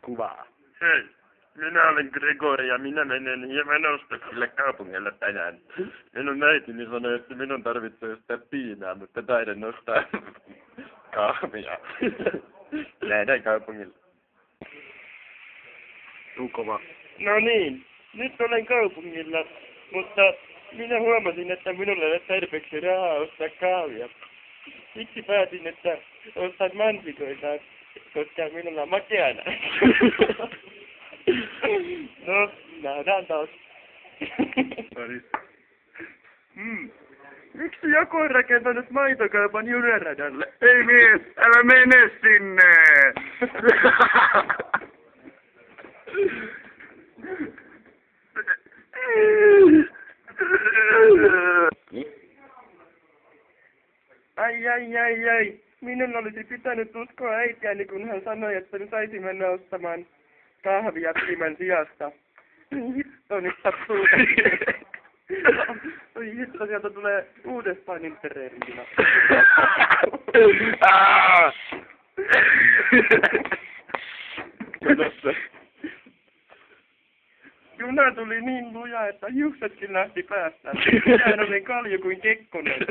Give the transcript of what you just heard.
kuvaa. Hei, minä olen Gregori ja minä menen hiemenostoksille kaupungille tänään. Minun äitini sanoi, että minun tarvitsee ostaa piinaa, mutta taidan ostaa kahvia. Lähdetään kaupungille. Kova. No niin, nyt olen kaupungilla, mutta minä huomasin, että minulla ei ole tarpeeksi rahaa ostaa kahvia. Siksi päätin, että ostan mansikoita, koska minulla on makeana. No, nähdään taas. Miksi joku on rakentanut maitokaupan junaradalle? Ei mies, älä mene sinne! Ai. Minun olisi pitänyt uskoa äitiäni, kun hän sanoi, että me saisi mennä ostamaan kahvia piimän sijasta. Hitto, nyt sattuu. Oi hitto, sieltä tulee uudestaan internetina. Juna tuli niin luja, että hiuksetkin lähti päästä. Sehän oli kalju kuin Kekkonen.